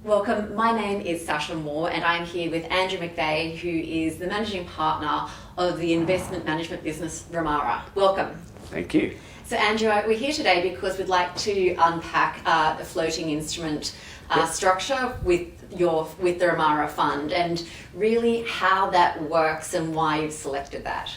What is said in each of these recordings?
Welcome. My name is Sasha Moore and I'm here with Andrew McVeigh, who is the managing partner of the investment management business Ramara. Welcome. Thank you. So Andrew, we're here today because we'd like to unpack the floating instrument structure with the Ramara fund and really how that works and why you've selected that.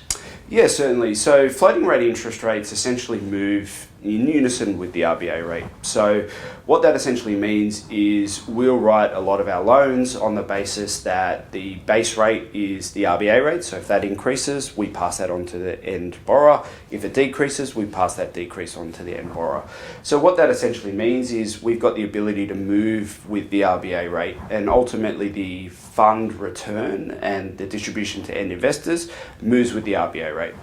Yeah, certainly. So floating rate interest rates essentially move in unison with the RBA rate. So what that essentially means is we'll write a lot of our loans on the basis that the base rate is the RBA rate. So if that increases, we pass that on to the end borrower. If it decreases, we pass that decrease on to the end borrower. So what that essentially means is we've got the ability to move with the RBA rate, and ultimately the fund return and the distribution to end investors moves with the RBA rate.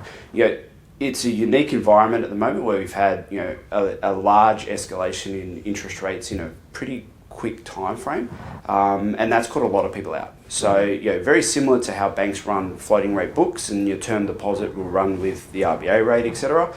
It's a unique environment at the moment where we've had a large escalation in interest rates in a pretty quick time frame, and that's caught a lot of people out. So very similar to how banks run floating rate books, and your term deposit will run with the RBA rate, etc.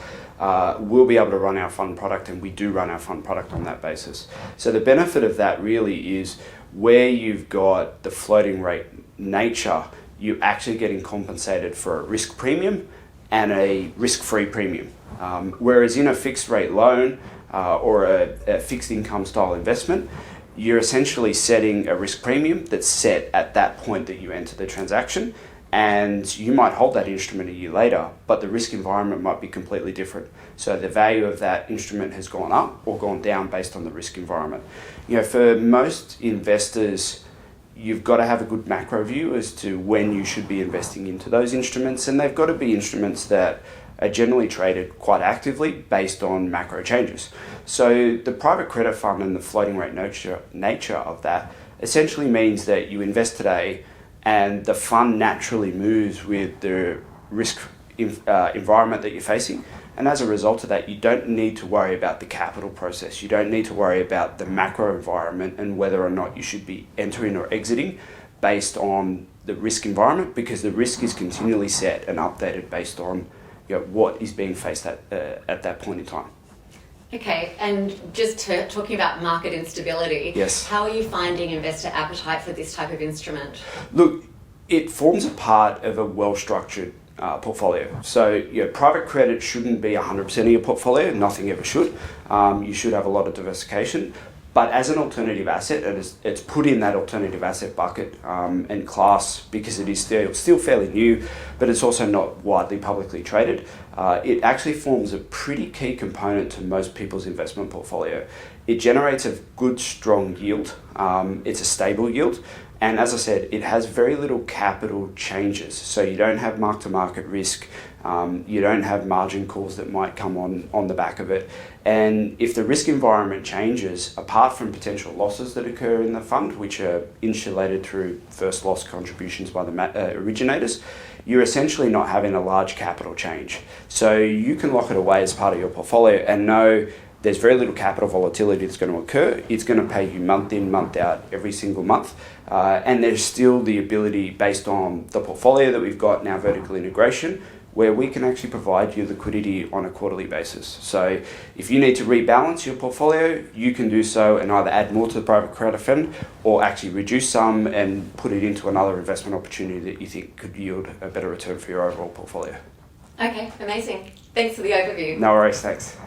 We'll be able to run our fund product, and we do run our fund product on that basis. So the benefit of that really is where you've got the floating rate nature, you're actually getting compensated for a risk premium and a risk-free premium. Whereas in a fixed rate loan or a fixed income style investment, you're essentially setting a risk premium that's set at that point that you enter the transaction, and you might hold that instrument a year later, but the risk environment might be completely different. So the value of that instrument has gone up or gone down based on the risk environment. For most investors, you've got to have a good macro view as to when you should be investing into those instruments, and they've got to be instruments that are generally traded quite actively based on macro changes. So the private credit fund and the floating rate nature of that essentially means that you invest today and the fund naturally moves with the risk environment that you're facing. And as a result of that, you don't need to worry about the capital process. You don't need to worry about the macro environment and whether or not you should be entering or exiting based on the risk environment, because the risk is continually set and updated based on what is being faced at that point in time. Okay, and just talking about market instability, yes. How are you finding investor appetite for this type of instrument? Look, it forms a part of a well-structured portfolio. So private credit shouldn't be 100% of your portfolio. Nothing ever should. You should have a lot of diversification. But as an alternative asset, it's put in that alternative asset bucket and class because it is still fairly new, but it's also not widely publicly traded. It actually forms a pretty key component to most people's investment portfolio. It generates a good, strong yield. It's a stable yield. And as I said, it has very little capital changes. So you don't have mark-to-market risk. You don't have margin calls that might come on the back of it. And if the risk environment changes, apart from potential losses that occur in the fund, which are insulated through first loss contributions by the originators, you're essentially not having a large capital change. So you can lock it away as part of your portfolio and know there's very little capital volatility that's going to occur. It's going to pay you month in, month out, every single month. And there's still the ability, based on the portfolio that we've got now, vertical integration, where we can actually provide you liquidity on a quarterly basis. So if you need to rebalance your portfolio, you can do so and either add more to the private credit fund or actually reduce some and put it into another investment opportunity that you think could yield a better return for your overall portfolio. Okay, amazing. Thanks for the overview. No worries, thanks.